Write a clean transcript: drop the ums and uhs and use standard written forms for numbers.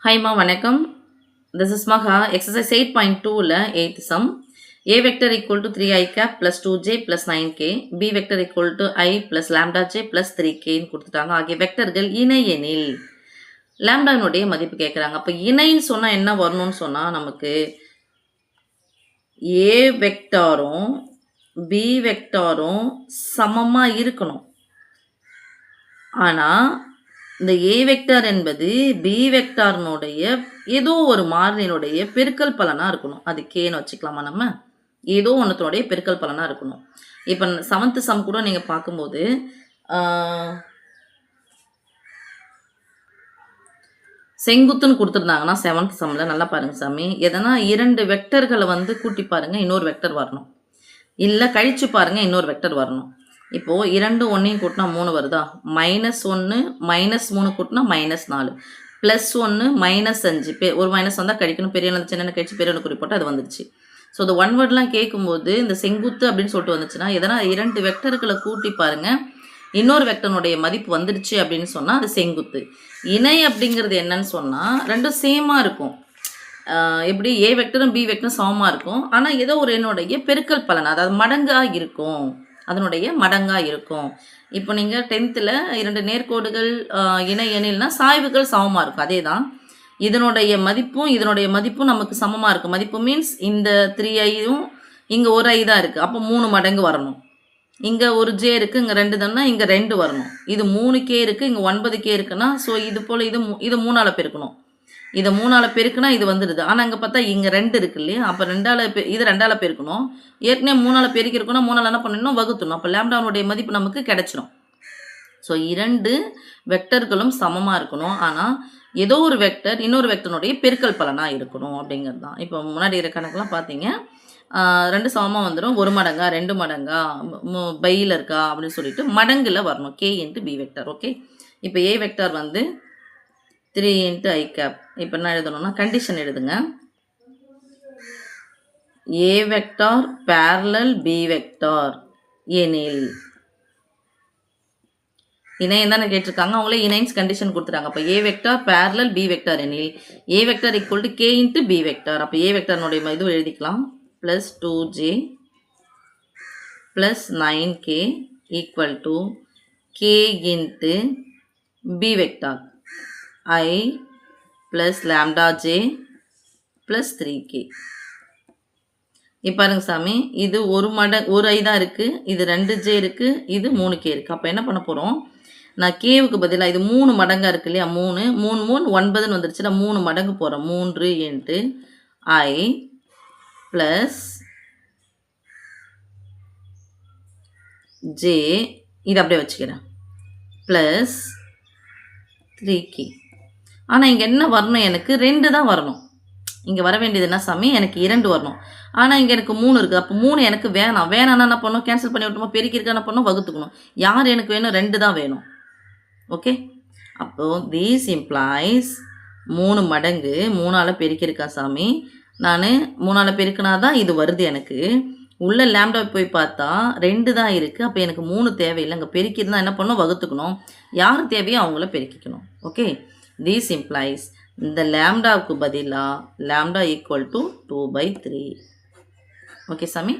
Hi ma, வணக்கம். This is Maha. Exercise 8.2ல 8th sum. A vector equal to 3i cap plus 2j plus 9k. B vector equal to I plus lambda j plus 3k கொடுத்துட்டாங்க. ஆகிய வெக்டர்கள் இணை எனில் லாம்டானுடைய மதிப்பு கேட்குறாங்க. அப்போ இணைன்னு சொன்னால் என்ன வரணும்னு சொன்னால் நமக்கு A வெக்டாரும் B வெக்டாரும் சமமாக இருக்கணும். ஆனால் இந்த A வெக்டார் என்பது B வெக்டாரினுடைய ஏதோ ஒரு மாறிலினுடைய பெருக்கல் பலனாக இருக்கணும். அது கேன்னு வச்சுக்கலாமா நம்ம? ஏதோ ஒன்றத்தினுடைய பெருக்கல் பலனாக இருக்கணும். இப்போ 7th சம் கூட நீங்கள் பார்க்கும்போது செங்குத்துன்னு கொடுத்துருந்தாங்கன்னா 7th சம்மில் நல்லா பாருங்கள் சாமி, எதனா 2 வெக்டர்களை வந்து கூட்டி பாருங்கள், இன்னொரு வெக்டர் வரணும். இல்லை கழிச்சு பாருங்கள், இன்னொரு வெக்டர் வரணும். இப்போது 2 1 கூட்டினா 3 வருதா? -1 -3 கூட்டினா -4 +1 -5 ஒரு மைனஸ் வந்தால் கழிக்கணும். பெரிய சின்ன கழிச்சு பெரிய குறிப்பிட்டு அது வந்துடுச்சு. ஸோ இந்த ஒன் வேர்ட்லாம் கேட்கும்போது இந்த செங்குத்து அப்படின்னு சொல்லிட்டு வந்துச்சுன்னா எதனா 2 வெக்டர்களை கூட்டி பாருங்கள், இன்னொரு வெக்டனுடைய மதிப்பு வந்துடுச்சு அப்படின்னு சொன்னால் அது செங்குத்து. இணை அப்படிங்கிறது என்னன்னு சொன்னால் ரெண்டும் சேமாக இருக்கும். எப்படி A வெக்டரும் B வெக்டரும் சமமாக இருக்கும். ஆனால் ஏதோ ஒரு என்னுடைய பெருக்கல் பலன், அதாவது மடங்காக இருக்கும், அதனுடைய மடங்காக இருக்கும். இப்போ நீங்கள் 10th 2 நேர்கோடுகள் இணை எண்ணில்னா சாய்வுகள் சமமாக இருக்கும். அதே தான் இதனுடைய மதிப்பும் நமக்கு சமமாக இருக்கும். மதிப்பு மீன்ஸ் இந்த 3i-யும் இங்கே ஒரு i தான் இருக்குது, அப்போ 3 மடங்கு வரணும். இங்கே ஒரு j இருக்குது, இங்கே 2 தானே, இங்கே 2 வரணும். இது 3k இருக்குது, இங்கே 9k இருக்குன்னா ஸோ இது போல் இது 3ஆல் பெருக்கணும். இதை 3ஆல் பெருக்குனா இது வந்துடுது. ஆனால் அங்கே பார்த்தா இங்கே 2 இருக்கு இல்லையா? அப்போ 2ஆல் இது 2ஆல் பெருக்கணும். ஏற்கனவே 3ஆல் பெருக்கிருக்கணும், 3ஆல் என்ன பண்ணணும், வகுத்தணும். அப்போ லாம்டானுடைய மதிப்பு நமக்கு கிடைச்சிடும். ஸோ 2 வெக்டர்களும் சமமாக இருக்கணும். ஆனால் ஏதோ ஒரு வெக்டர் இன்னொரு வெக்டனுடைய பெருக்கல் பலனாக இருக்கணும் அப்படிங்கிறது தான். இப்போ முன்னாடி இருக்கிற கணக்கெலாம் பார்த்தீங்க, 2 சமமாக வந்துடும். 1 மடங்கா 2 மடங்கா பையில் இருக்கா அப்படின்னு சொல்லிட்டு மடங்கில் வரணும். K × B vector. ஓகே, இப்போ A வெக்டர் வந்து 3 × I cap. இப்போ என்ன எழுதணும்னா கண்டிஷன் எழுதுங்க. A vector parallel B vector எனில், இணையம் தானே கேட்டிருக்காங்க, அவங்களே இணைன்ஸ் கண்டிஷன் கொடுத்துட்டாங்க. அப்போ A vector parallel B vector எனில் A vector equal to K × B vector. அப்போ A வெக்டார்னுடைய இது எழுதிக்கலாம், +2j + 9k equal to K × B vector I plus lambda j plus 3k. இப்போ பாருங்க சாமி, இது ஒரு i தான் இருக்குது, இது 2j இருக்குது, இது 3k இருக்குது. அப்போ என்ன பண்ண போகிறோம், நான் கேவுக்கு பதிலாக இது 3 மடங்காக இருக்குது இல்லையா? 3 3 9ன்னு வந்துருச்சுன்னா 3 மடங்கு போகிறோம். 3 × I ப்ளஸ் j, இது அப்படியே வச்சுக்கிறேன், ப்ளஸ் 3k. ஆனால் இங்கே என்ன வரணும், எனக்கு 2 தான் வரணும். இங்கே வர வேண்டியது என்ன சாமி, எனக்கு 2 வரணும். ஆனால் இங்கே எனக்கு 3 இருக்குது. அப்போ 3 எனக்கு வேணாம்னா என்ன பண்ணணும், கேன்சல் பண்ணி விட்டோமா, பெருக்கி இருக்கா என்ன பண்ணணும், வகுத்துக்கணும். யார் எனக்கு வேணும், 2 தான் வேணும். ஓகே, அப்போது தீஸ் இம்ப்ளாய்ஸ் 3 மடங்கு 3ஆல் பெருக்கியிருக்கா சாமி. நான் 3ஆல் பெருக்கினா தான் இது வருது எனக்கு. உள்ள லேம்டா போய் பார்த்தா 2 தான் இருக்குது. அப்போ எனக்கு 3 தேவையில்லை. அங்கே பெருக்கியிருந்தால் என்ன பண்ணணும், வகுத்துக்கணும். யார் தேவையோ அவங்கள பெருக்கிக்கணும். ஓகே, this implies இந்த லாம்டாவுக்கு பதிலாக லாம்டா ஈக்குவல் டு 2/3. ஓகே சாமி.